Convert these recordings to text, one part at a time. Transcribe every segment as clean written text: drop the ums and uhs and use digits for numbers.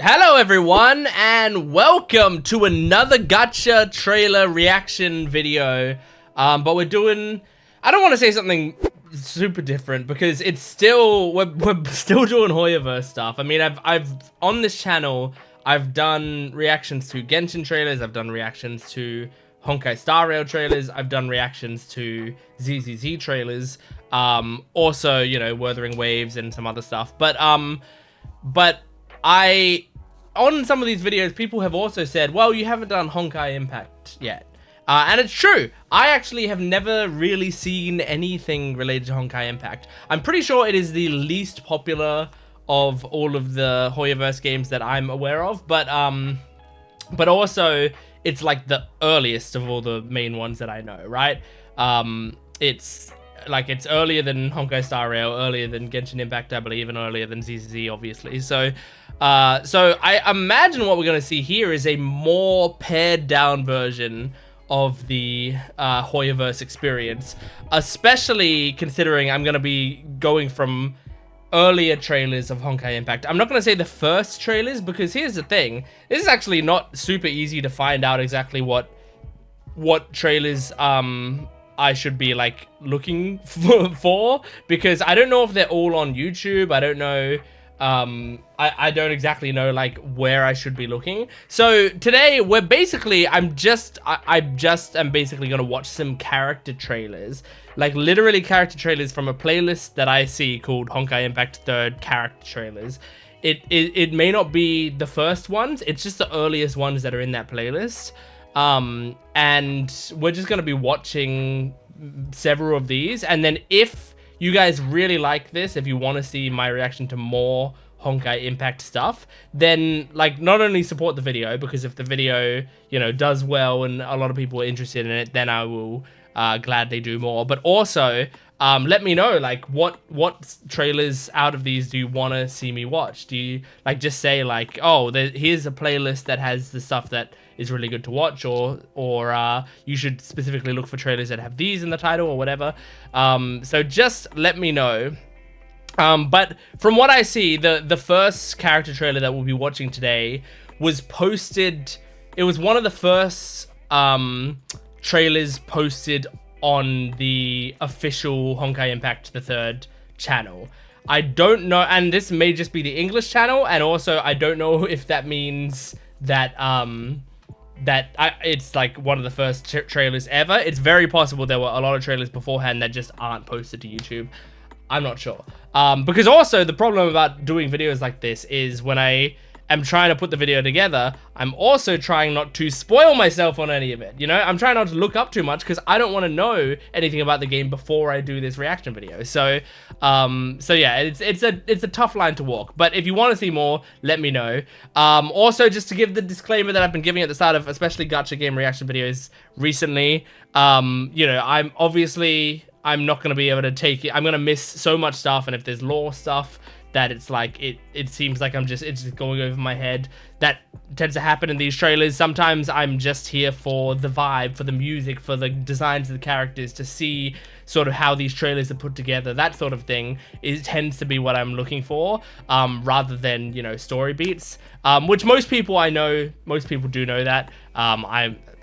Hello everyone, and welcome to another Gacha trailer reaction video. But we're doing, I don't want to say something super different because it's still, we're still doing HoyoVerse stuff. I mean, I've on this channel, I've done reactions to Genshin trailers, I've done reactions to Honkai Star Rail trailers, I've done reactions to ZZZ trailers, also, you know, Wuthering Waves and some other stuff. But on some of these videos, people have also said, well, you haven't done Honkai Impact yet. And it's true. I actually have never really seen anything related to Honkai Impact. I'm pretty sure it is the least popular of all of the HoyoVerse games that I'm aware of, but also it's like the earliest of all the main ones that I know, right? It's earlier than Honkai Star Rail, earlier than Genshin Impact, I believe, and earlier than ZZZ, obviously. So I imagine what we're going to see here is a more pared down version of the HoyoVerse experience, especially considering I'm going to be going from earlier trailers of Honkai Impact. I'm not going to say the first trailers, because here's the thing. This is actually not super easy to find out exactly what trailers I should be like looking for, because I don't know if they're all on YouTube. I don't know. I don't exactly know like where I should be looking. So today we're basically, I just am basically gonna watch some character trailers, like literally character trailers from a playlist that I see called Honkai Impact 3rd character trailers. It may not be the first ones, it's just the earliest ones that are in that playlist. And we're just gonna be watching several of these, and then if you guys really like this, if you want to see my reaction to more Honkai Impact stuff, then like not only support the video, because if the video, you know, does well and a lot of people are interested in it, then I will gladly do more. But also let me know like what trailers out of these do you want to see me watch. Do you like just say like, oh, here's a playlist that has the stuff that is really good to watch, or you should specifically look for trailers that have these in the title or whatever. So just let me know. But from what I see, the first character trailer that we'll be watching today was posted. It was one of the first trailers posted on the official Honkai Impact the 3rd channel. I don't know, and this may just be the English channel, and also I don't know if that means that it's like one of the first trailers ever. It's very possible there were a lot of trailers beforehand that just aren't posted to YouTube. I'm not sure. Because also the problem about doing videos like this is when I am trying to put the video together, I'm also trying not to spoil myself on any of it. You know, I'm trying not to look up too much because I don't want to know anything about the game before I do this reaction video. So yeah, it's a tough line to walk. But if you want to see more, let me know. Also, just to give the disclaimer that I've been giving at the start of especially Gacha game reaction videos recently, you know, I'm not going to be able to take it. I'm going to miss so much stuff, and if there's lore stuff that it's like it seems like it's just going over my head. That tends to happen in these trailers. Sometimes I'm just here for the vibe, for the music, for the designs of the characters, to see sort of how these trailers are put together. That sort of thing tends to be what I'm looking for, rather than, you know, story beats, which most people do know that.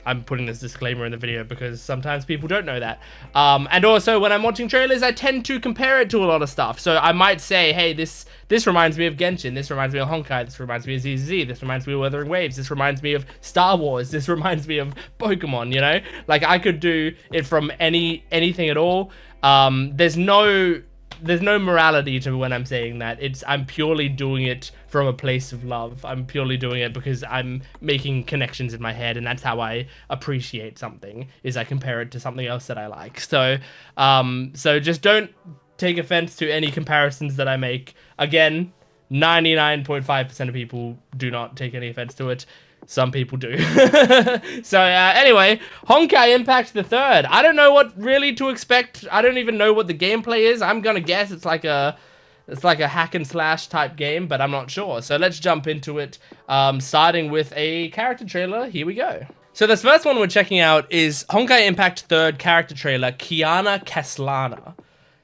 I'm putting this disclaimer in the video because sometimes people don't know that. And also, when I'm watching trailers, I tend to compare it to a lot of stuff. So I might say, hey, this reminds me of Genshin, this reminds me of Honkai, this reminds me of ZZZ, this reminds me of Wuthering Waves, this reminds me of Star Wars, this reminds me of Pokemon, you know? Like, I could do it from anything at all. There's no morality to when I'm saying that. I'm purely doing it from a place of love. I'm purely doing it because I'm making connections in my head, and that's how I appreciate something, is I compare it to something else that I like. So just don't take offense to any comparisons that I make. Again, 99.5% of people do not take any offense to it. Some people do. So anyway, Honkai Impact the 3rd. I don't know what really to expect. I don't even know what the gameplay is. I'm gonna guess it's like a hack and slash type game, but I'm not sure. So let's jump into it, starting with a character trailer. Here we go. So this first one we're checking out is Honkai Impact 3rd character trailer, Kiana Kaslana.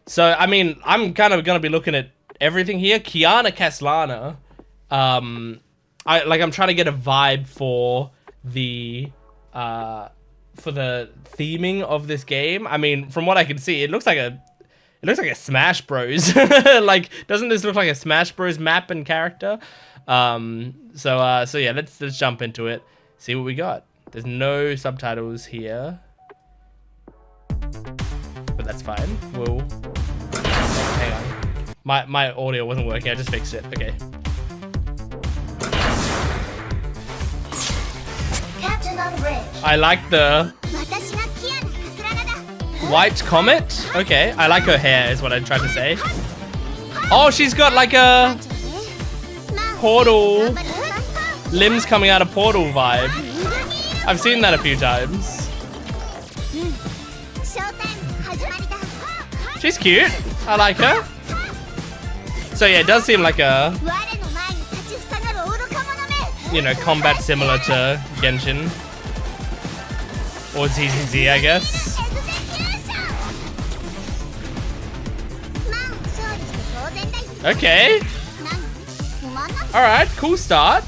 So I mean, I'm kind of gonna be looking at everything here. Kiana Kaslana I'm trying to get a vibe for the theming of this game. I mean, from what I can see, it looks like a Smash Bros. Like, doesn't this look like a Smash Bros map and character? So yeah, let's jump into it, see what we got. There's no subtitles here, but that's fine. We'll hang on. My audio wasn't working. I just fixed it. Okay. I like the white comet. Okay, I like her hair is what I tried to say. Oh, she's got like a portal, limbs coming out of portal vibe. I've seen that a few times. She's cute. I like her. So yeah, it does seem like a, you know, combat similar to Genshin. Or ZZZ, I guess. Okay. Alright, cool start.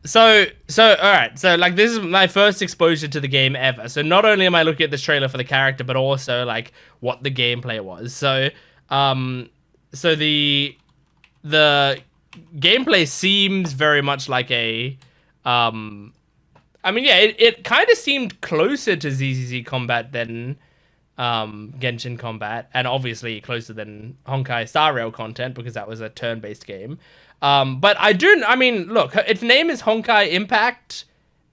So alright, so like this is my first exposure to the game ever. So not only am I looking at this trailer for the character, but also like what the gameplay was. So so the gameplay seems very much like a I mean, yeah, it kind of seemed closer to ZZZ combat than Genshin combat, and obviously closer than Honkai Star Rail content because that was a turn-based game. But I mean, look, its name is Honkai Impact,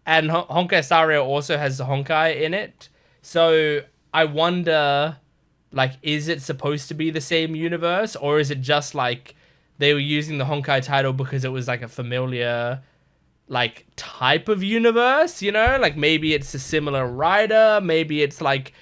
and Honkai Star Rail also has Honkai in it. So I wonder, like, is it supposed to be the same universe, or is it just like they were using the Honkai title because it was like a familiar, like, type of universe, you know? Like, maybe it's a similar writer, maybe it's like,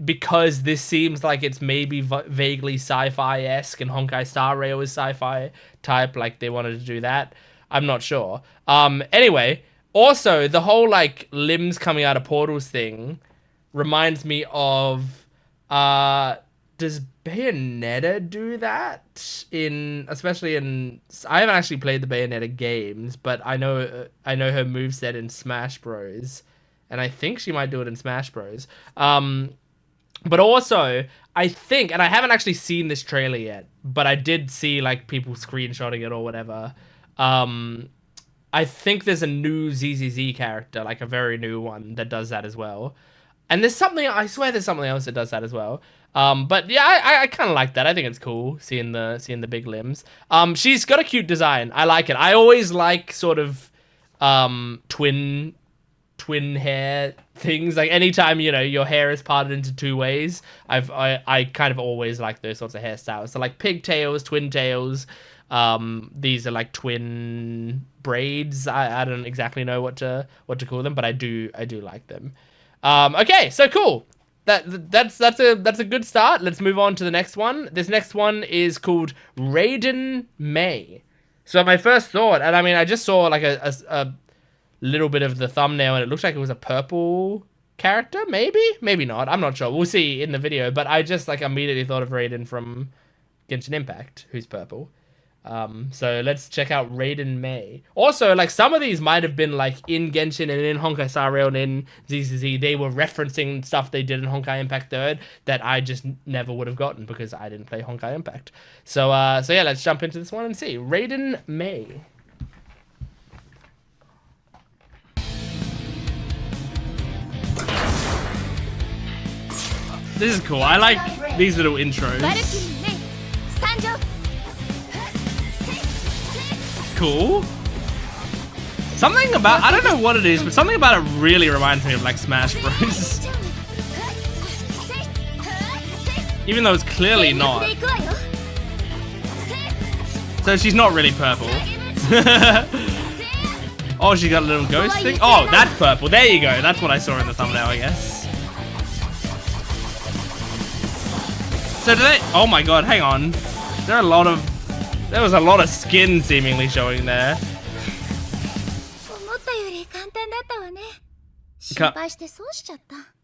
because this seems like it's maybe vaguely sci-fi-esque and Honkai Star Rail is sci-fi type, like they wanted to do that. I'm not sure. Anyway, also, the whole, like, limbs coming out of portals thing reminds me of, does Bayonetta do that? Especially in, I haven't actually played the Bayonetta games, but I know her moveset in Smash Bros. And I think she might do it in Smash Bros. But also, I think, and I haven't actually seen this trailer yet, but I did see like people screenshotting it or whatever. I think there's a new ZZZ character, like a very new one that does that as well. And there's something, I swear there's something else that does that as well. But yeah, I kind of like that. I think it's cool seeing the big limbs. She's got a cute design. I like it. I always like sort of twin hair things. Like anytime, you know, your hair is parted into two ways, I kind of always like those sorts of hairstyles. So like pigtails, twin tails. These are like twin braids. I don't exactly know what to call them, but I do like them. Okay, so cool. That's a good start. Let's move on to the next one. This next one is called Raiden Mei. So my first thought, and I mean, I just saw like a little bit of the thumbnail, and it looks like it was a purple character. Maybe not. I'm not sure. We'll see in the video. But I just like immediately thought of Raiden from Genshin Impact, who's purple. So let's check out Raiden Mei. Also, like, some of these might have been, like, in Genshin and in Honkai Star Rail and in ZZZ. They were referencing stuff they did in Honkai Impact 3rd that I just never would have gotten because I didn't play Honkai Impact. So yeah, let's jump into this one and see. Raiden Mei. This is cool. I like these little intros. Cool. Something about, I don't know what it is, but something about it really reminds me of like Smash Bros. Even though it's clearly not. So she's not really purple. Oh, she got a little ghost thing. Oh, that's purple. There you go. That's what I saw in the thumbnail, I guess. So do they, oh my god, hang on. There was a lot of skin seemingly showing there.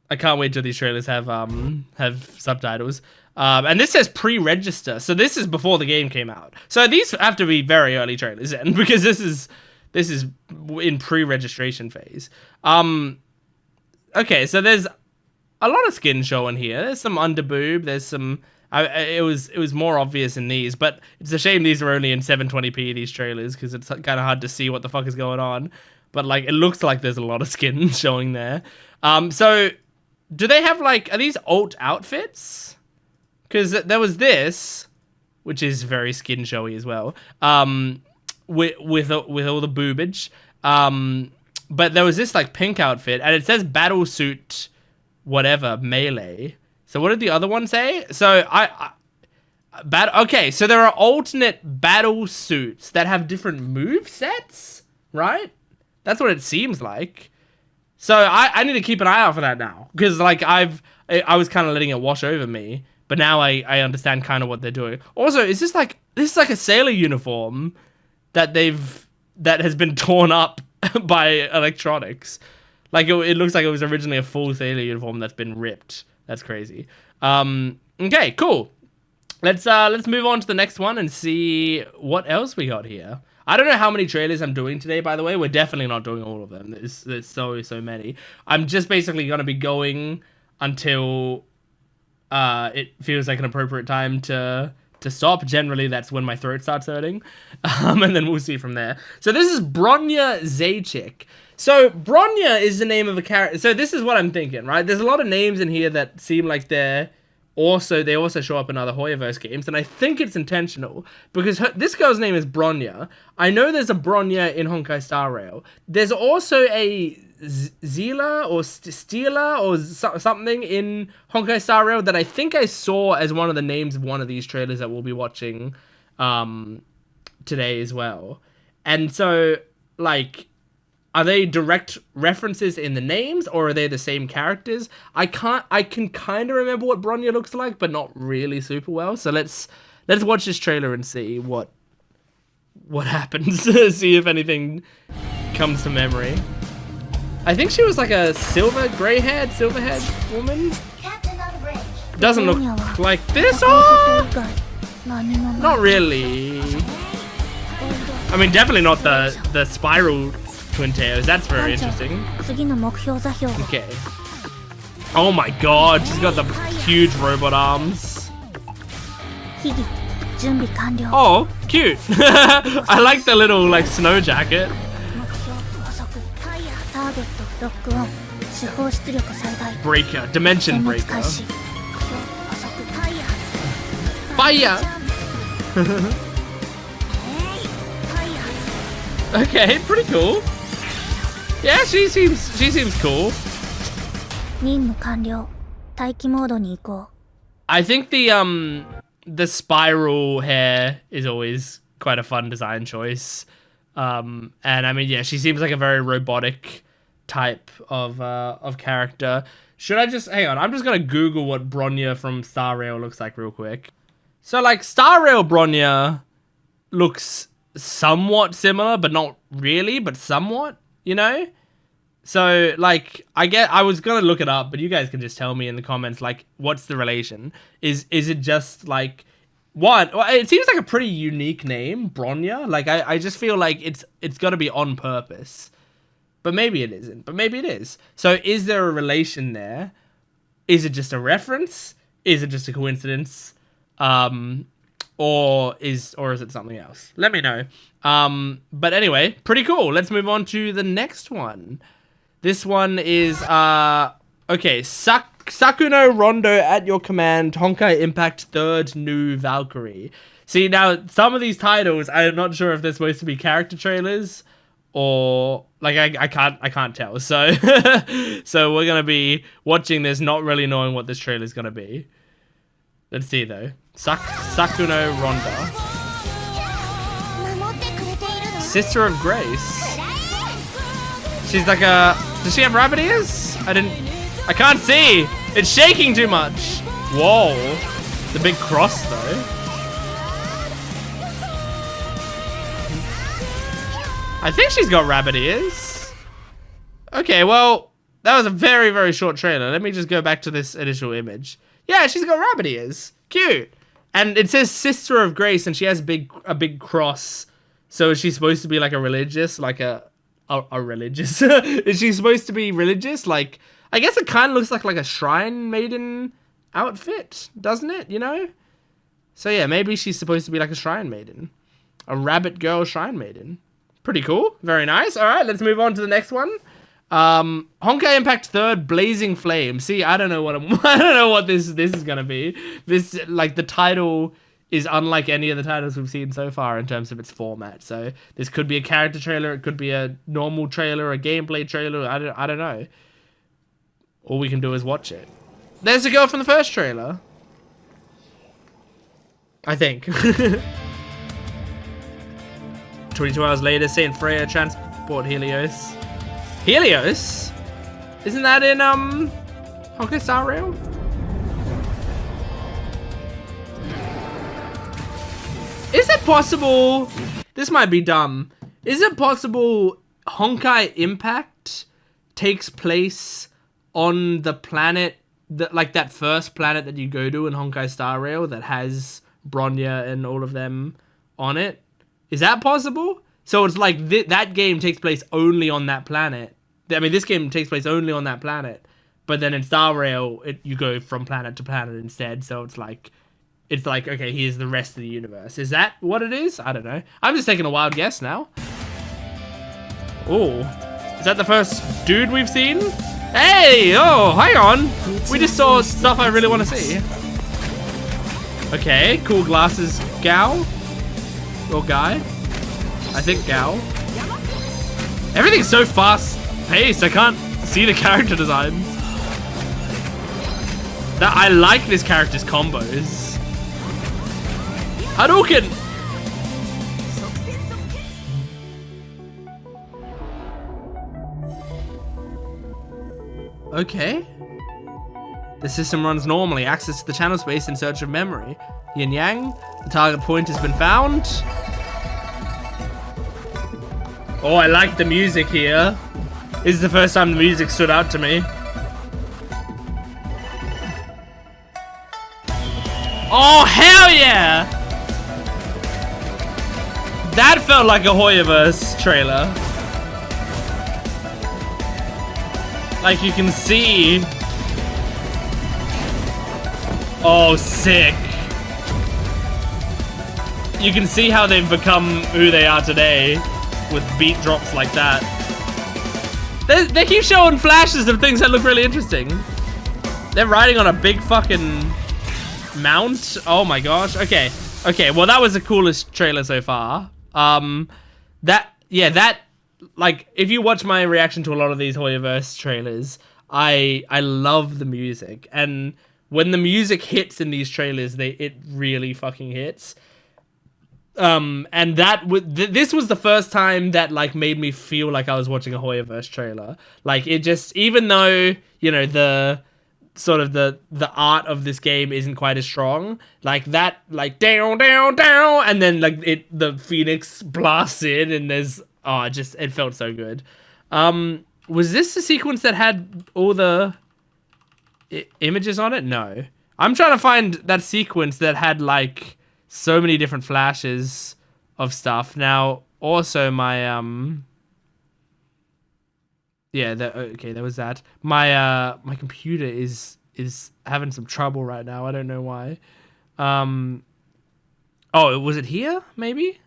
I can't wait till these trailers have subtitles. And this says pre-register, so this is before the game came out. So these have to be very early trailers then, because this is in pre-registration phase. Okay, so there's a lot of skin showing here. There's some underboob. There's some. It was more obvious in these, but it's a shame these are only in 720p, these trailers, because it's kind of hard to see what the fuck is going on. But like, it looks like there's a lot of skin showing there. So do they have like, are these alt outfits? Because there was this, which is very skin showy as well, with all the boobage. But there was this like pink outfit, and it says battlesuit, whatever, melee. So what did the other one say? So okay, so there are alternate battle suits that have different move sets, right? That's what it seems like. So I need to keep an eye out for that now, because like I was kind of letting it wash over me, but now I understand kind of what they're doing. Also, is this like a sailor uniform that has been torn up by electronics? Like it looks like it was originally a full sailor uniform that's been ripped. That's crazy. Okay, cool. Let's move on to the next one and see what else we got here. I don't know how many trailers I'm doing today, by the way. We're definitely not doing all of them. There's so many. I'm just basically going to be going until it feels like an appropriate time to stop. Generally, that's when my throat starts hurting. And then we'll see from there. So this is Bronya Zaychik. So Bronya is the name of a character. So this is what I'm thinking, right? There's a lot of names in here that seem like they also show up in other HoyoVerse games, and I think it's intentional because this girl's name is Bronya. I know there's a Bronya in Honkai Star Rail. There's also a Zila or Stila or something in Honkai Star Rail that I think I saw as one of the names of one of these trailers that we'll be watching today as well. And so, like, are they direct references in the names, or are they the same characters? I can kind of remember what Bronya looks like, but not really super well. So let's watch this trailer and see what happens. See if anything comes to memory. I think she was like a silver-haired woman. Doesn't look like this. Oh! Not really. I mean, definitely not the spiral twin tails. That's very interesting. Okay. Oh my god, she's got the huge robot arms. Oh, cute. I like the little like snow jacket. Breaker, dimension breaker. Fire. Okay, pretty cool. Yeah, she seems cool. I think the spiral hair is always quite a fun design choice. And I mean, yeah, she seems like a very robotic type of character. Should I just hang on? I'm just gonna Google what Bronya from Star Rail looks like real quick. So like Star Rail Bronya looks somewhat similar, but not really, but somewhat, you know? So like I was gonna look it up, but you guys can just tell me in the comments, like, what's the relation? Is it just like what? Well, it seems like a pretty unique name, Bronya. Like I just feel like it's gotta be on purpose. But maybe it isn't. But maybe it is. So is there a relation there? Is it just a reference? Is it just a coincidence? Or is it something else? Let me know. But anyway, pretty cool. Let's move on to the next one. This one is okay, Sakuno Rondo at your command, Honkai Impact 3rd New Valkyrie. See, now some of these titles, I'm not sure if they're supposed to be character trailers or like I can't tell. So so we're gonna be watching this, not really knowing what this trailer is gonna be. Let's see though. Sakuno Rondo, Sister of Grace. She's like a. Does she have rabbit ears? I can't see. It's shaking too much. Whoa, the big cross though. I think she's got rabbit ears. Okay, well, that was a very, very short trailer. Let me just go back to this initial image. Yeah, she's got rabbit ears. Cute. And it says Sister of Grace, and she has a big cross. So is she supposed to be like a religious, like a religious? Is she supposed to be religious? Like, I guess it kind of looks like a shrine maiden outfit, doesn't it? You know? So yeah, maybe she's supposed to be like a shrine maiden. A rabbit girl shrine maiden. Pretty cool. Very nice. All right, let's move on to the next one. Honkai Impact 3rd Blazing Flame. See, I don't know what I don't know what this is gonna be. This, like, the title is unlike any of the titles we've seen so far in terms of its format. So this could be a character trailer, it could be a normal trailer, a gameplay trailer. I don't know. All we can do is watch it. There's a girl from the first trailer, I think. 22 hours later, Saint Freya transport Helios. Helios? Isn't that in Honkai Star Rail? Is it possible? This might be dumb. Is it possible Honkai Impact takes place on the planet that, like, that first planet that you go to in Honkai Star Rail that has Bronya and all of them on it? Is that possible? So it's like that game takes place only on that planet. I mean, this game takes place only on that planet. But then in Star Rail, you go from planet to planet instead. So it's like, okay, here's the rest of the universe. Is that what it is? I don't know. I'm just taking a wild guess now. Oh, is that the first dude we've seen? Hey, oh, hang on. We just saw stuff I really want to see. Okay, cool glasses gal. Or guy. I think gal. Everything's so fast paced, I can't see the character designs. I like this character's combos. Hadouken! Okay. The system runs normally. Access to the channel space in search of memory. Yin Yang. The target point has been found. Oh, I like the music here. This is the first time the music stood out to me. Oh, hell yeah! That felt like a HoyoVerse trailer. Like, you can see. Oh, sick. You can see how they've become who they are today with beat drops like that. They keep showing flashes of things that look really interesting. They're riding on a big fucking mount. Oh my gosh. Okay. Okay, well, that was the coolest trailer so far. Like, if you watch my reaction to a lot of these HoyoVerse trailers, I love the music. And when the music hits in these trailers, it really fucking hits. And this was the first time that, like, made me feel like I was watching a HoyoVerse trailer. Like, it just, even though, you know, the sort of the art of this game isn't quite as strong, like that, like, down, down, down, and then, like, the Phoenix blasts in, and there's, it felt so good. Was this the sequence that had all the images on it? No. I'm trying to find that sequence that had, like, so many different flashes of stuff. Now, also my, okay, there was that. My computer is having some trouble right now. I don't know why. Oh, was it here, maybe?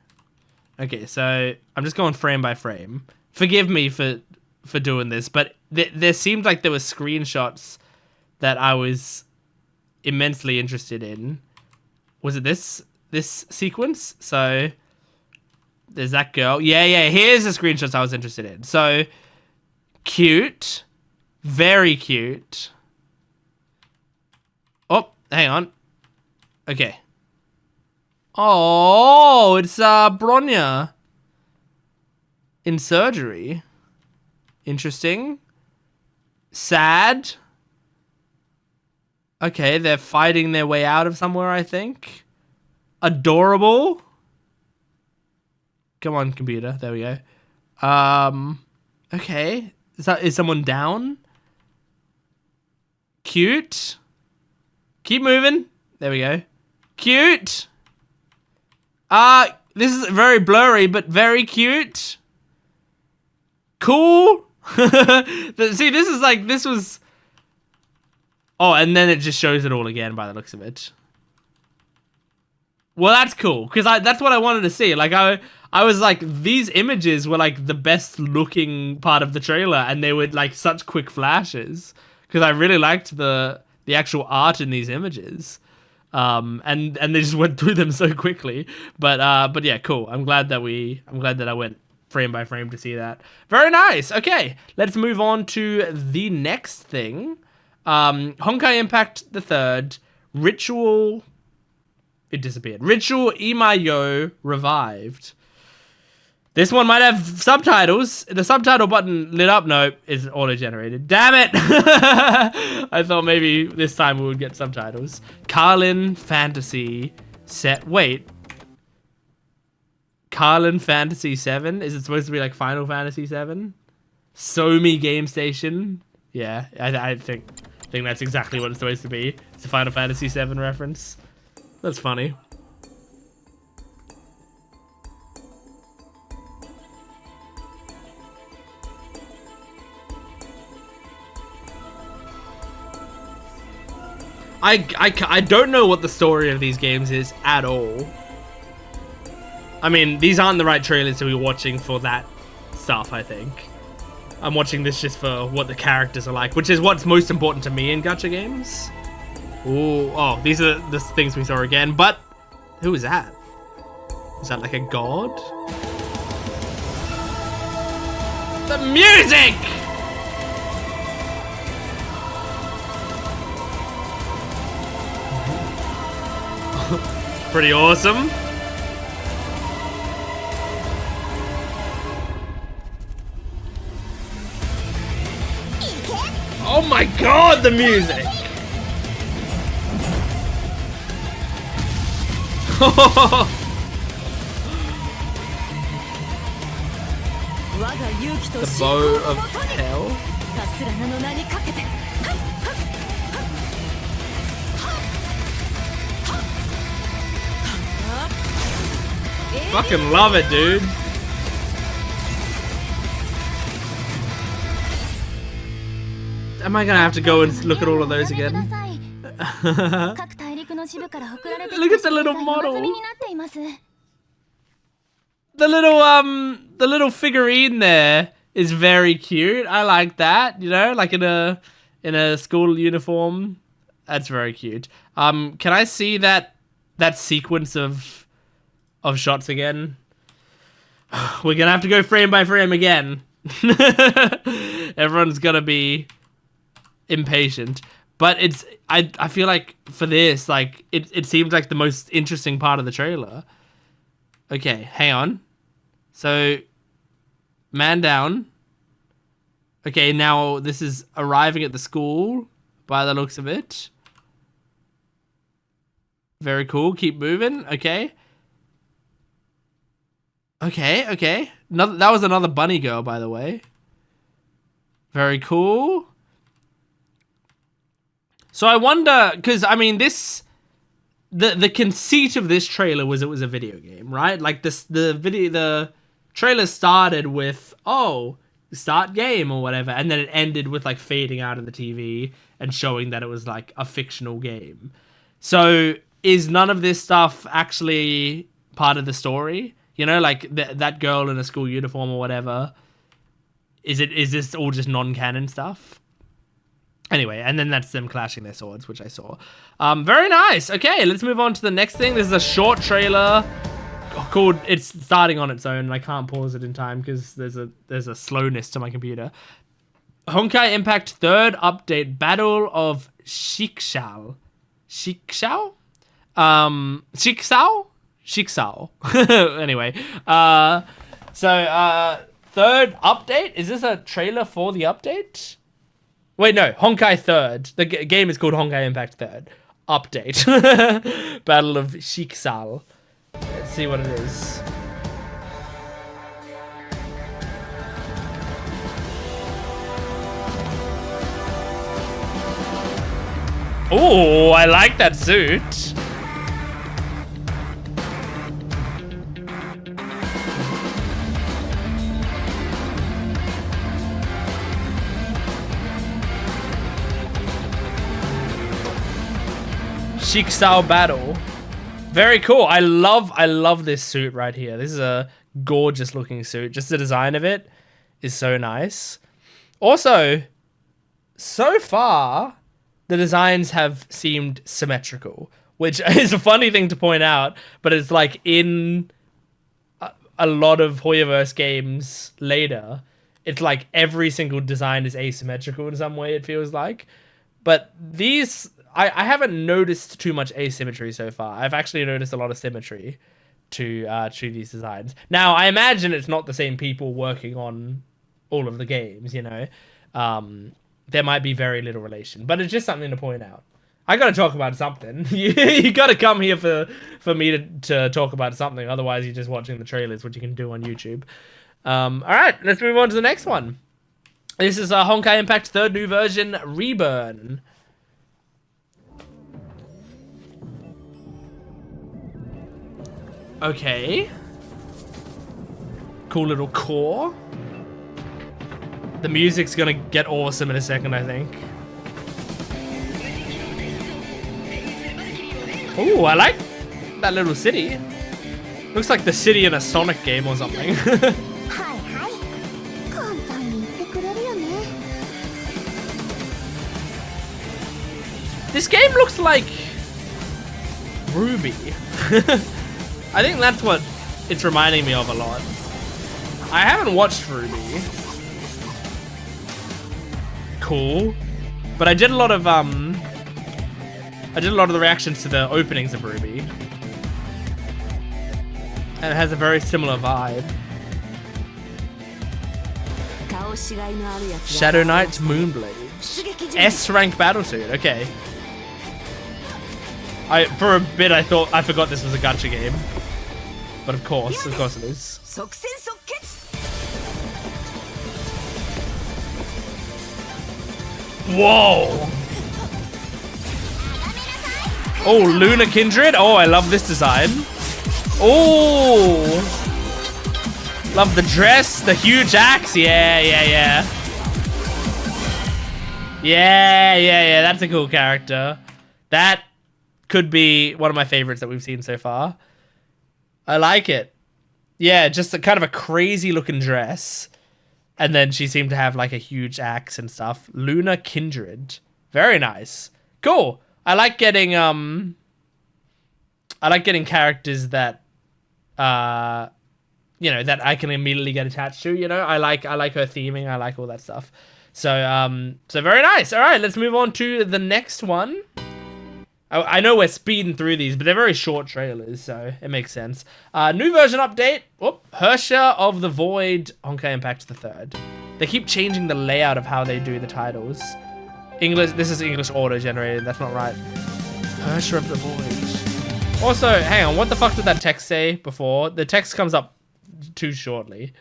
Okay, so I'm just going frame by frame. Forgive me for doing this, but there seemed like there were screenshots that I was immensely interested in. Was it this sequence? So there's that girl. Yeah, here's the screenshots I was interested in. So cute, very cute. Oh, hang on. Okay. Oh, it's Bronya in surgery. Interesting. Sad. Okay, they're fighting their way out of somewhere, I think. Adorable. Come on, computer. There we go. Okay. Is someone down? Cute. Keep moving. There we go. Cute. This is very blurry, but very cute. Cool. See, this is like, this was... Oh, and then it just shows it all again by the looks of it. Well, that's cool, because that's what I wanted to see. Like, I was like, these images were like the best looking part of the trailer, and they were like such quick flashes, because I really liked the actual art in these images. And they just went through them so quickly. But yeah, cool. I'm glad that I went frame by frame to see that. Very nice. Okay, let's move on to the next thing. Honkai Impact the Third, Ritual. It disappeared. Ritual Imayoh revived. This one might have subtitles. The subtitle button lit up. No, it's auto-generated. Damn it! I thought maybe this time we would get subtitles. Carlin Fantasy set. Wait. Carlin Fantasy 7? Is it supposed to be like Final Fantasy 7? Somi Game Station? Yeah, I think that's exactly what it's supposed to be. It's a Final Fantasy 7 reference. That's funny. I don't know what the story of these games is at all. I mean, these aren't the right trailers to be watching for that stuff, I think. I'm watching this just for what the characters are like, which is what's most important to me in gacha games. Ooh, oh, these are the things we saw again, but who is that? Is that like a god? The music! Pretty awesome. Oh my god, the music! The bow of hell. Fucking love it, dude. Am I gonna have to go and look at all of those again? Look at the little model. The little figurine there is very cute. I like that, you know, like in a school uniform. That's very cute. Can I see that sequence of shots again? We're gonna have to go frame by frame again. Everyone's gonna be impatient. But I feel like for this, like, it seems like the most interesting part of the trailer. Okay, hang on. So, man down. Okay, now this is arriving at the school by the looks of it. Very cool. Keep moving. Okay. Okay. That was another bunny girl, by the way. Very cool. So I wonder, because I mean, the conceit of this trailer was it was a video game, right? Like the trailer started with, oh, start game or whatever, and then it ended with like fading out of the TV and showing that it was like a fictional game. So is none of this stuff actually part of the story? You know, like that girl in a school uniform or whatever. Is this all just non-canon stuff? Anyway, and then that's them clashing their swords, which I saw. Very nice. Okay, let's move on to the next thing. This is a short trailer called, it's starting on its own, and I can't pause it in time because there's a slowness to my computer. Honkai Impact third update, Battle of Schicksal. Schicksal? Schicksal? Anyway, so third update? Is this a trailer for the update? Wait, no, Honkai Third. The game is called Honkai Impact Third. Update. Battle of Schicksal. Let's see what it is. Oh, I like that suit. Schicksal battle. Very cool. I love this suit right here. This is a gorgeous looking suit. Just the design of it is so nice. Also, so far, the designs have seemed symmetrical, which is a funny thing to point out, but it's like in a lot of HoyoVerse games later, it's like every single design is asymmetrical in some way, it feels like. But these, I haven't noticed too much asymmetry so far. I've actually noticed a lot of symmetry to these designs. Now, I imagine it's not the same people working on all of the games, you know. There might be very little relation, but it's just something to point out. I gotta talk about something. You gotta come here for me to talk about something. Otherwise, you're just watching the trailers, which you can do on YouTube. All right, let's move on to the next one. This is Honkai Impact third new version, Reburn. Okay. Cool little core. The music's gonna get awesome in a second, I think. Ooh, I like that little city. Looks like the city in a Sonic game or something. This game looks like Ruby. I think that's what it's reminding me of a lot. I haven't watched Ruby. Cool. But I did a lot of the reactions to the openings of Ruby. And it has a very similar vibe. Shadow Knight's Moonblade. S-rank battlesuit, okay. For a bit I forgot this was a gacha game. But of course it is. Whoa! Oh, Lunar Kindred. Oh, I love this design. Oh! Love the dress, the huge axe. Yeah. Yeah, that's a cool character. That could be one of my favorites that we've seen so far. I like it. Yeah, just a kind of a crazy looking dress. And then she seemed to have like a huge axe and stuff. Lunar Kindred. Very nice. Cool. I like getting characters that you know, that I can immediately get attached to, you know. I like her theming, I like all that stuff. So so very nice. All right, let's move on to the next one. I know we're speeding through these, but they're very short trailers, so it makes sense. New version update. Whoop. Herrscher of the Void, Honkai Impact the third. They keep changing the layout of how they do the titles. English. This is English auto-generated. That's not right. Herrscher of the Void. Also, hang on. What the fuck did that text say before? The text comes up too shortly.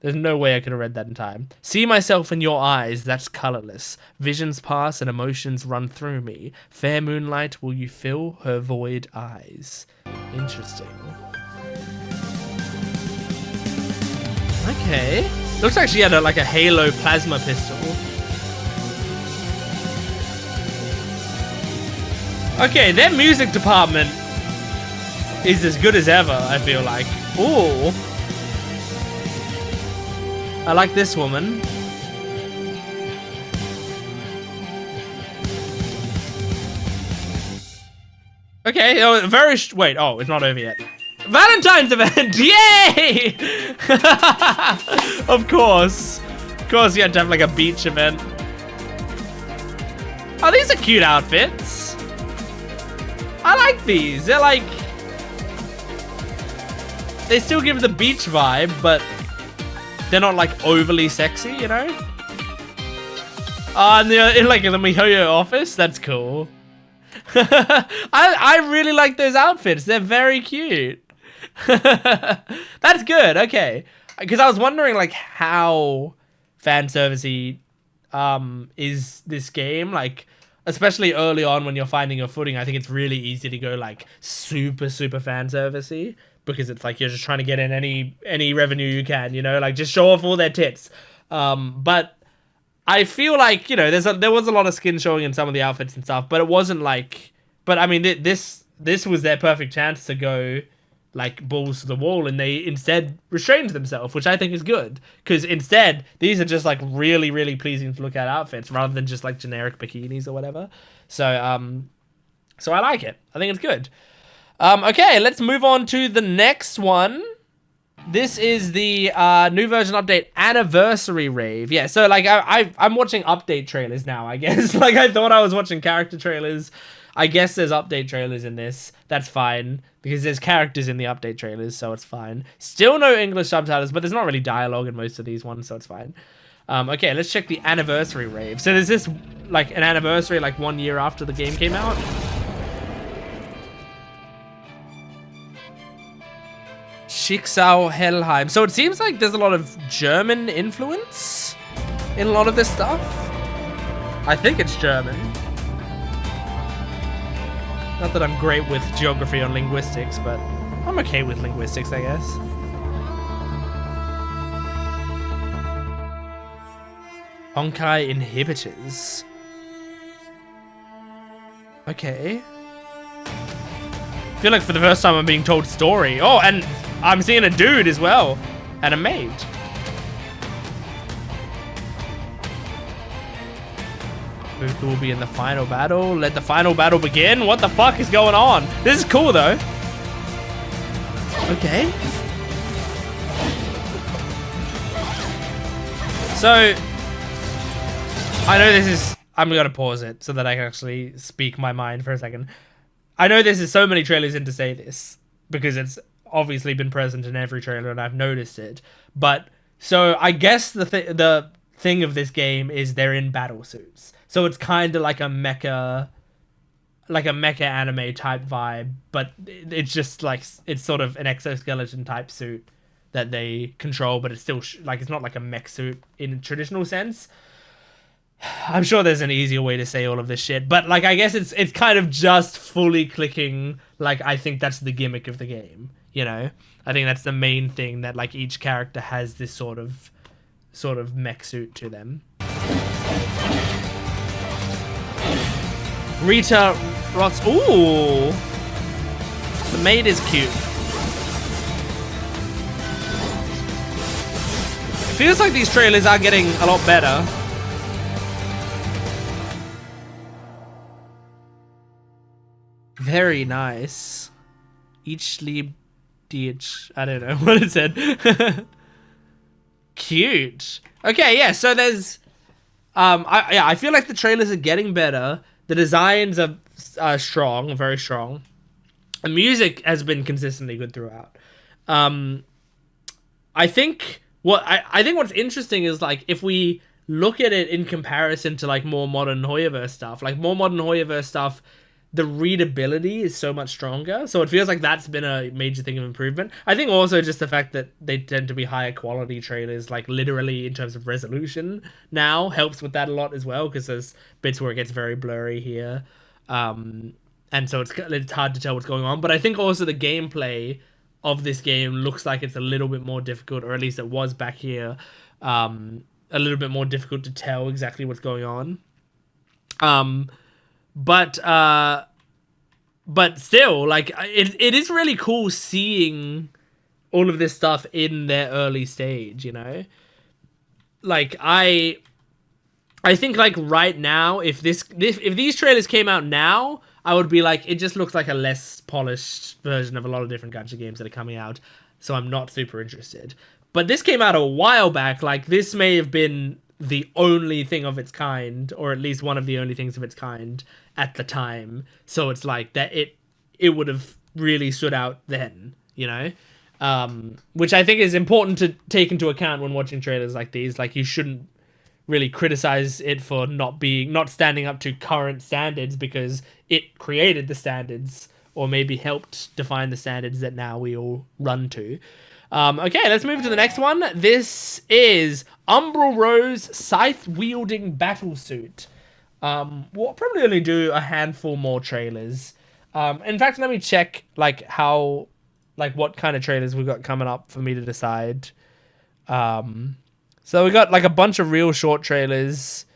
There's no way I could have read that in time. See myself in your eyes, that's colorless. Visions pass and emotions run through me. Fair moonlight, will you fill her void eyes? Interesting. Okay. Looks like she had like a Halo plasma pistol. Okay, their music department is as good as ever, I feel like. Ooh. I like this woman. Okay, wait, oh, it's not over yet. Valentine's event, yay! Of course. Of course you had to have like a beach event. Oh, these are cute outfits. I like these. They're like... They still give the beach vibe, but they're not like overly sexy, you know? And they're in like the Mihoyo office. That's cool. I really like those outfits. They're very cute. That's good. Okay. Because I was wondering like how fan servicey is this game, like especially early on when you're finding your footing. I think it's really easy to go like super fan servicey. Because it's like you're just trying to get in any revenue you can, you know, like just show off all their tits. But I feel like, you know, there was a lot of skin showing in some of the outfits and stuff, but it wasn't like But I mean, this was their perfect chance to go like balls to the wall, and they instead restrained themselves, which I think is good, because instead these are just like really, really pleasing to look at outfits rather than just like generic bikinis or whatever. So so I like it. I think it's good. Okay, let's move on to the next one. This is the new version update anniversary rave. Yeah, so like I'm watching update trailers now, I guess. Like I thought I was watching character trailers. I guess there's update trailers in this. That's fine, because there's characters in the update trailers, so it's fine. Still no English subtitles, but there's not really dialogue in most of these ones, so it's fine. Okay, let's check the anniversary rave. So is this like an anniversary like 1 year after the game came out? Schicksal Helheim. So it seems like there's a lot of German influence in a lot of this stuff. I think it's German. Not that I'm great with geography or linguistics, but I'm okay with linguistics, I guess. Honkai inhibitors. Okay. I feel like for the first time I'm being told story. Oh, and I'm seeing a dude as well. And a maid. Who will be in the final battle? Let the final battle begin? What the fuck is going on? This is cool though. Okay. So, I know this is... I'm gonna pause it so that I can actually speak my mind for a second. I know this is so many trailers in to say this, because it's obviously been present in every trailer and I've noticed it. But, so I guess the thing of this game is they're in battle suits. So it's kind of like a mecha anime type vibe, but it's just like, it's sort of an exoskeleton type suit that they control, but it's still like, it's not like a mech suit in a traditional sense. I'm sure there's an easier way to say all of this shit, but like, I guess it's kind of just fully clicking. Like, I think that's the gimmick of the game, you know? I think that's the main thing, that like each character has this sort of mech suit to them. Rita Ross. Ooh, the maid is cute. It feels like these trailers are getting a lot better. Very nice. Each lieb dich. I don't know what it said. Cute. Okay, yeah. So there's, I feel like the trailers are getting better. The designs are strong, very strong. The music has been consistently good throughout. I think what's interesting is like if we look at it in comparison to like more modern HoyoVerse stuff, the readability is so much stronger. So it feels like that's been a major thing of improvement. I think also just the fact that they tend to be higher quality trailers, like literally in terms of resolution now, helps with that a lot as well, because there's bits where it gets very blurry here. And so it's hard to tell what's going on. But I think also the gameplay of this game looks like it's a little bit more difficult, or at least it was back here, a little bit more difficult to tell exactly what's going on. But still, like, it is really cool seeing all of this stuff in their early stage, you know? Like, I think, like, right now, if these trailers came out now, I would be like, it just looks like a less polished version of a lot of different gacha games that are coming out, so I'm not super interested. But this came out a while back. Like, this may have been the only thing of its kind, or at least one of the only things of its kind at the time. So it's like that it would have really stood out then, you know? Which I think is important to take into account when watching trailers like these. Like, you shouldn't really criticize it for not standing up to current standards, because it created the standards, or maybe helped define the standards that now we all run to. Okay, let's move to the next one. This is Ubral Rose Scythe-wielding battlesuit. We'll probably only do a handful more trailers. In fact, let me check what kind of trailers we've got coming up for me to decide. So we got like a bunch of real short trailers.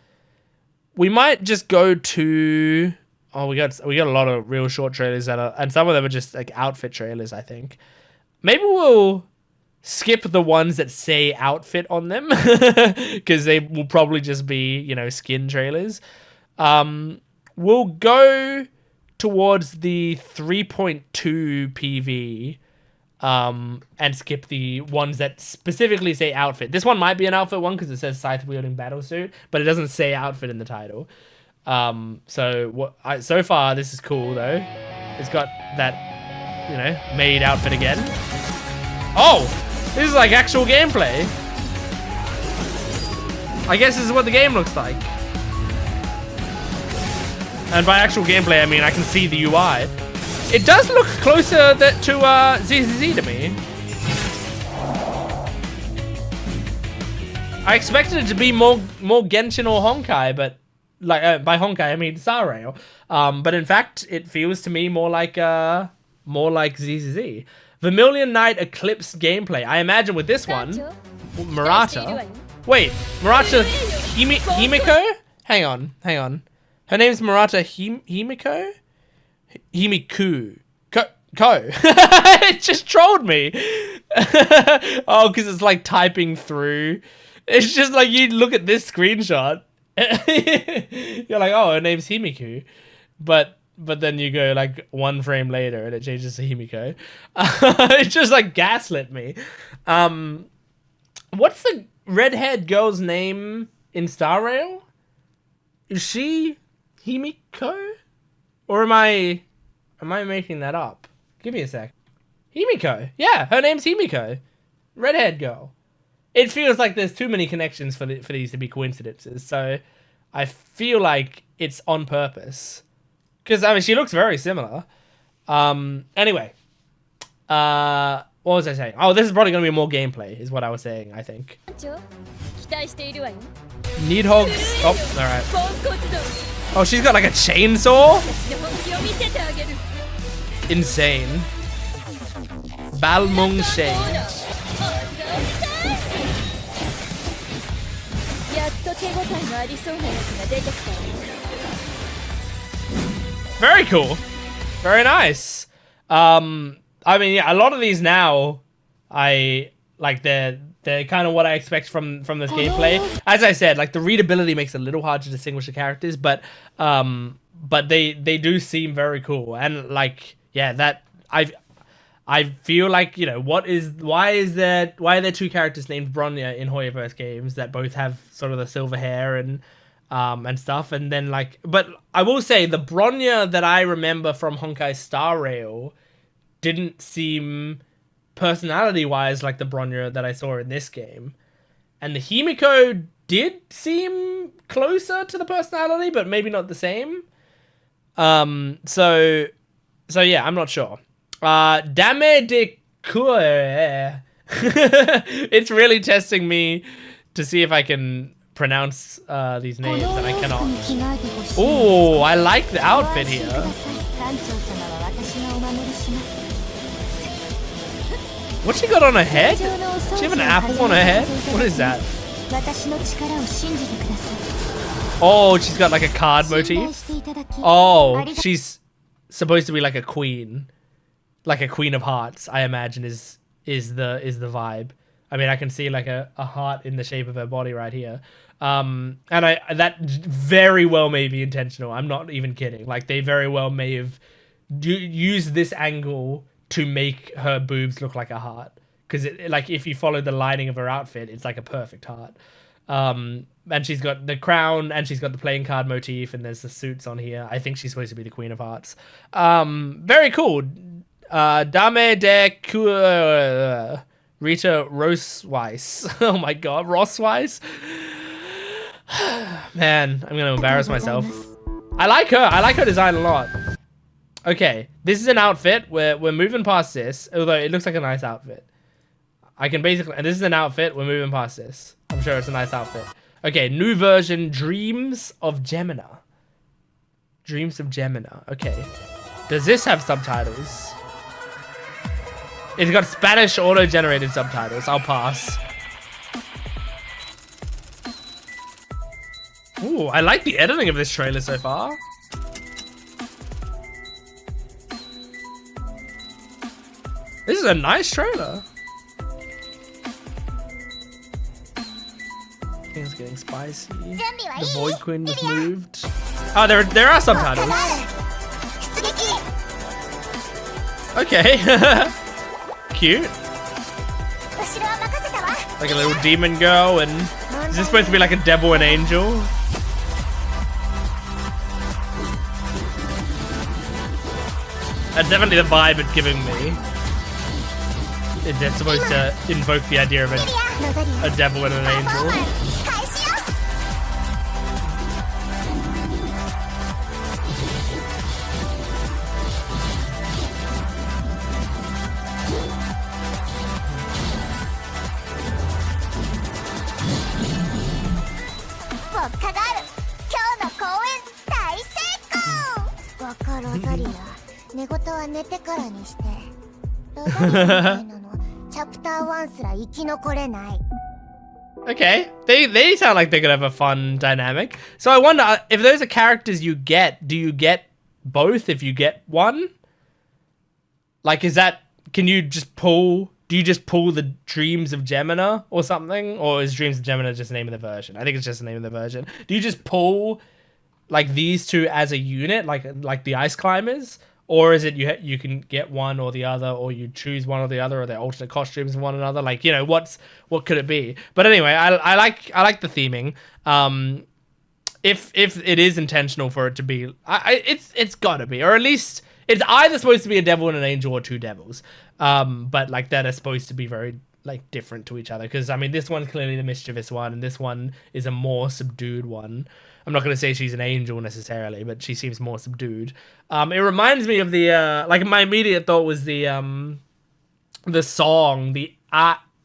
We might just go to Oh, we got a lot of real short trailers that are, and some of them are just like outfit trailers, I think. Maybe we'll skip the ones that say outfit on them because they will probably just be, you know, skin trailers. We'll go towards the 3.2 PV and skip the ones that specifically say outfit. This one might be an outfit one because it says Scythe-wielding battlesuit, but it doesn't say outfit in the title. So far this is cool though. It's got that, you know, made outfit again. Oh, this is like actual gameplay. I guess this is what the game looks like. And by actual gameplay, I mean I can see the UI. It does look closer to ZZZ to me. I expected it to be more Genshin or Honkai, but like by Honkai I mean Sarail. But in fact, it feels to me more like ZZZ. Vermillion Night Eclipse gameplay. I imagine with this one, Murata. Wait, Murata Himiko? Hang on. Her name's Murata Himiko? Himiku. Ko. It just trolled me. Oh, because it's like typing through. It's just like you look at this screenshot. You're like, oh, her name's Himiku. But then you go like one frame later and it changes to Himiko. It just like gaslit me. What's the redhead girl's name in Star Rail? Is she Himiko? Or am I making that up? Give me a sec. Himiko. Yeah, her name's Himiko. Redhead girl. It feels like there's too many connections for these to be coincidences. So I feel like it's on purpose. Because, I mean, she looks very similar. Anyway. What was I saying? Oh, this is probably going to be more gameplay, is what I was saying, I think. Needhogs. Oh, alright. Oh, she's got like a chainsaw? Insane. Balmung Shade. Very cool. Very nice. I mean, yeah, a lot of these now, I like they're kind of what I expect from this gameplay. As I said, like the readability makes it a little hard to distinguish the characters, but they do seem very cool. And like, yeah, that I feel like, you know, why are there two characters named Bronya in HoyoVerse games that both have sort of the silver hair and stuff, and then like, but I will say the Bronya that I remember from Honkai Star Rail didn't seem personality-wise like the Bronya that I saw in this game, and the Himiko did seem closer to the personality, but maybe not the same. So yeah, I'm not sure. Dame de Cœur. It's really testing me to see if I can pronounce these names, and I cannot. Oh, I like the outfit here. What's she got on her head? Does she have an apple on her head? What is that? Oh, she's got like a card motif. Oh, she's supposed to be like a queen. Like a queen of hearts, I imagine is the vibe. I mean, I can see like a heart in the shape of her body right here. And that very well may be intentional. I'm not even kidding. Like they very well may have used this angle to make her boobs look like a heart. Because like if you follow the lining of her outfit, it's like a perfect heart. And she's got the crown and she's got the playing card motif and there's the suits on here. I think she's supposed to be the Queen of Hearts. Very cool. Dame de Cœur. Rita Roseweiss. Oh my god, Roseweiss. Man, I'm gonna embarrass myself. I like her. I like her design a lot. Okay, this is an outfit. We're moving past this, although it looks like a nice outfit. I can basically, and this is an outfit. We're moving past this. I'm sure it's a nice outfit. Okay, new version, Dreams of Gemina. Dreams of Gemina. Okay, does this have subtitles? It's got Spanish auto-generated subtitles. I'll pass. Ooh, I like the editing of this trailer so far. This is a nice trailer. Things getting spicy. The Void Queen was moved. Oh, there are subtitles. Okay. Cute. Like a little demon girl, and is this supposed to be like a devil and angel? That's definitely the vibe it's giving me. They're supposed to invoke the idea of a devil and an angel. Okay, they sound like they could have a fun dynamic. So I wonder if those are characters you get, do you get both if you get one? Like, is that, can you just pull, do you just pull the Dreams of Gemina or something? Or is Dreams of Gemina just the name of the version? I think it's just the name of the version. Do you just pull like these two as a unit, like the Ice Climbers? Or is it you can get one or the other, or you choose one or the other, or they're alternate costumes of one another? Like, you know, what could it be? But anyway, I like the theming. If it is intentional for it to be, it's gotta be, or at least it's either supposed to be a devil and an angel or two devils. But like that are supposed to be very like different to each other, because I mean this one's clearly the mischievous one, and this one is a more subdued one. I'm not going to say she's an angel necessarily, but she seems more subdued. It reminds me of the, like my immediate thought was the song, the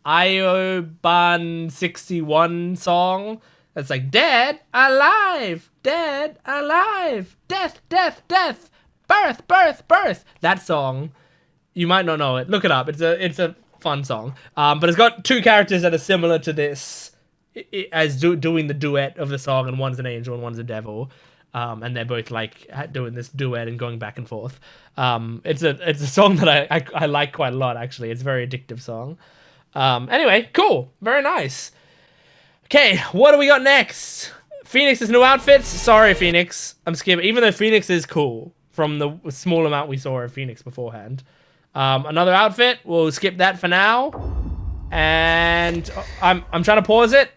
Ioban 61 song. That's like, dead, alive, dead, alive, death, death, death, birth, birth, birth. That song, you might not know it. Look it up. It's a fun song. But it's got two characters that are similar to this, as doing the duet of the song, and one's an angel and one's a devil, and they're both like doing this duet and going back and forth. It's a song that I like quite a lot, actually. It's a very addictive song. Anyway, cool, very nice. Okay, what do we got next? Phoenix's new outfits. Sorry, Phoenix, I'm skipping. Even though Phoenix is cool from the small amount we saw of Phoenix beforehand. Another outfit. We'll skip that for now. And I'm trying to pause it.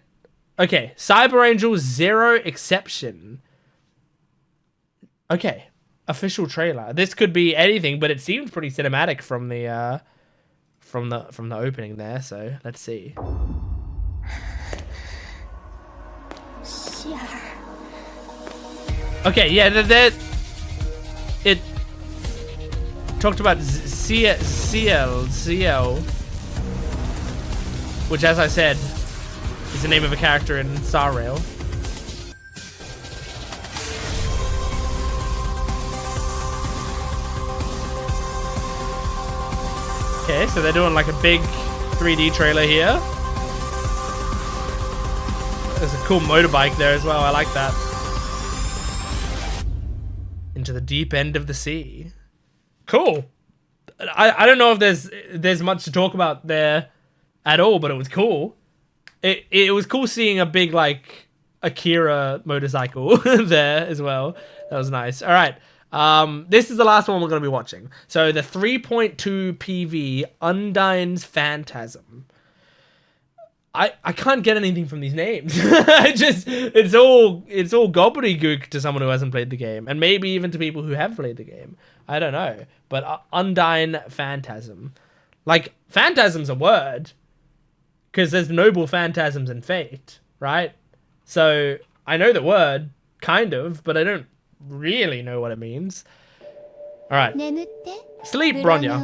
Okay, Cyberangel Zero Exception. Okay, official trailer. This could be anything, but it seems pretty cinematic from the opening there. So let's see. Okay, yeah, it talked about CL, which, as I said, is the name of a character in Star Rail. Okay, so they're doing like a big 3D trailer here. There's a cool motorbike there as well. I like that. Into the deep end of the sea. Cool. I don't know if there's much to talk about there at all, but it was cool. It was cool seeing a big like Akira motorcycle there as well. That was nice. All right. This is the last one we're going to be watching. So the 3.2 PV Undine's Phantasm. I can't get anything from these names. It's all gobbledygook to someone who hasn't played the game, and maybe even to people who have played the game. I don't know. But Undine Phantasm. Like, Phantasm's a word, because there's noble phantasms in Fate, right? So I know the word, kind of, but I don't really know what it means. All right. Sleep, Bronya.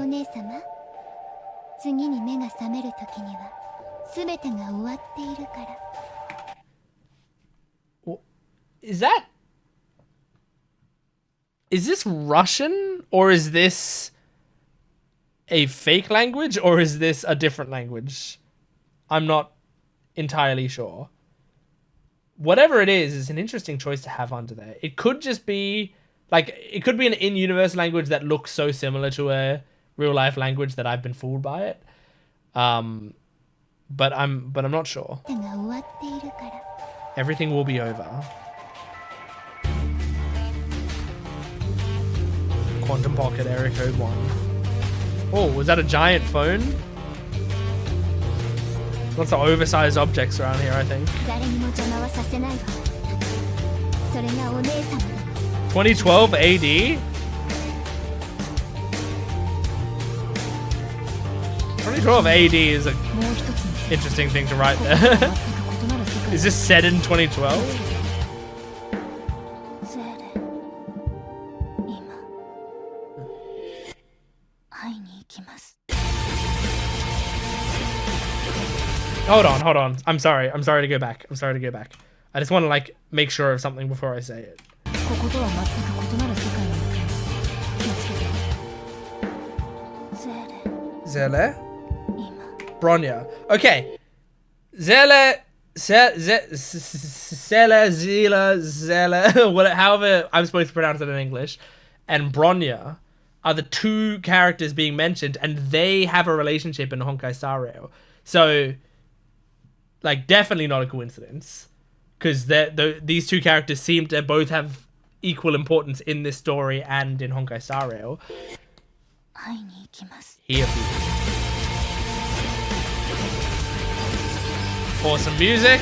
Is this Russian, or is this a fake language, or is this a different language? I'm not entirely sure. Whatever it is an interesting choice to have under there. It could just be like, it could be an in-universe language that looks so similar to a real life language that I've been fooled by it. But I'm not sure. Everything will be over. Quantum Pocket Area Code 1. Oh, was that a giant phone? Lots of oversized objects around here, I think. 2012 AD? 2012 AD is an interesting thing to write there. Is this set in 2012? Hold on. I'm sorry to go back. I just want to like make sure of something before I say it. Zele? Bronya. Okay. Zele, however I'm supposed to pronounce it in English, and Bronya are the two characters being mentioned, and they have a relationship in Honkai Star Rail. So, like, definitely not a coincidence, because these two characters seem to both have equal importance in this story and in Honkai Star Rail. Here. Awesome music.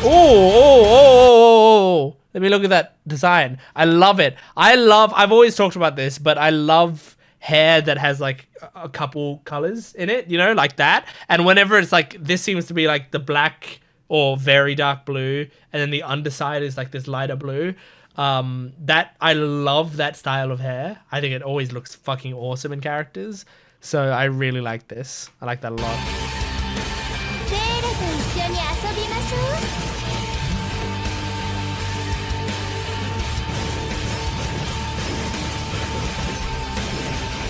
Oh. Let me look at that design. I love it. I've always talked about this, but I love hair that has like a couple colors in it, you know, like that. And whenever it's like, this seems to be like the black or very dark blue, and then the underside is like this lighter blue. That I love that style of hair. I think it always looks fucking awesome in characters. So I really like this. I like that a lot.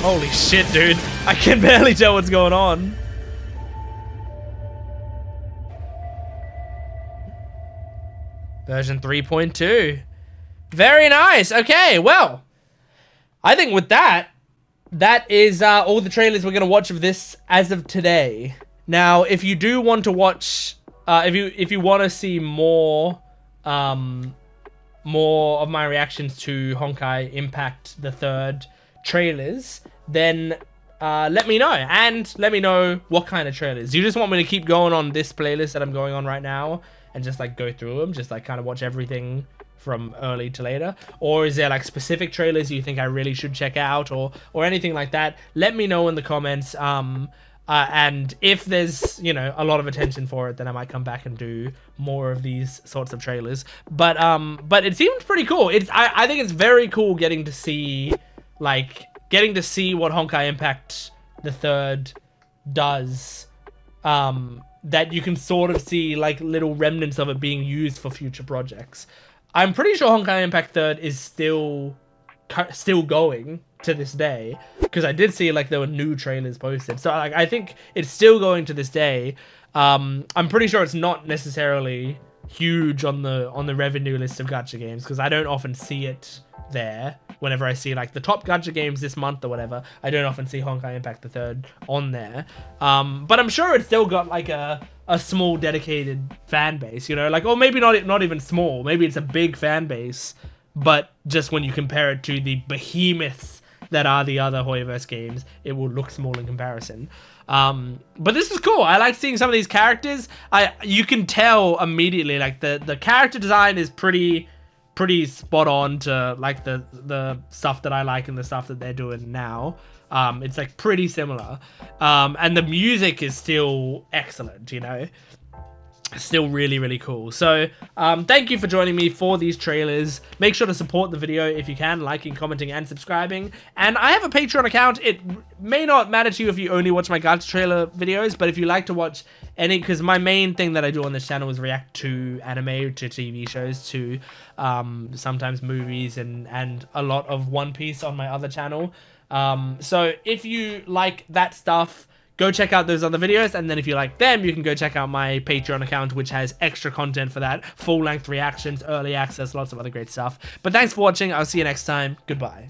Holy shit, dude. I can barely tell what's going on. Version 3.2. Very nice. Okay, well, I think with that is all the trailers we're going to watch of this as of today. Now, if you do want to watch, if you want to see more of my reactions to Honkai Impact the 3rd trailers, then let me know, and let me know what kind of trailers. Do you just want me to keep going on this playlist that I'm going on right now and just like go through them, just like kind of watch everything from early to later? Or is there like specific trailers you think I really should check out, or anything like that? Let me know in the comments. And if there's, you know, a lot of attention for it, then I might come back and do more of these sorts of trailers. But it seems pretty cool. I think it's very cool getting to see what Honkai Impact the 3rd does. That you can sort of see like little remnants of it being used for future projects. I'm pretty sure Honkai Impact 3rd is still going to this day, because I did see like there were new trailers posted. So like I think it's still going to this day. I'm pretty sure it's not necessarily huge on the revenue list of gacha games, because I don't often see it there. Whenever I see like the top gacha games this month or whatever, I don't often see Honkai Impact the 3rd on there. But I'm sure it's still got like a small dedicated fan base, you know, like, or maybe not even small, maybe it's a big fan base, but just when you compare it to the behemoths that are the other HoyoVerse games, it will look small in comparison. But this is cool. I like seeing some of these characters. You can tell immediately, like the character design is pretty spot on to like the stuff that I like and the stuff that they're doing now. It's like pretty similar. And the music is still excellent, you know. Still really, really cool. So thank you for joining me for these trailers. Make sure to support the video if you can, liking, commenting, and subscribing. And I have a Patreon account. It may not matter to you if you only watch my gacha trailer videos, but if you like to watch any, because my main thing that I do on this channel is react to anime, to TV shows, to sometimes movies, and a lot of One Piece on my other channel. So if you like that stuff, go check out those other videos, and then if you like them, you can go check out my Patreon account, which has extra content for that, full-length reactions, early access, lots of other great stuff. But thanks for watching. I'll see you next time. Goodbye.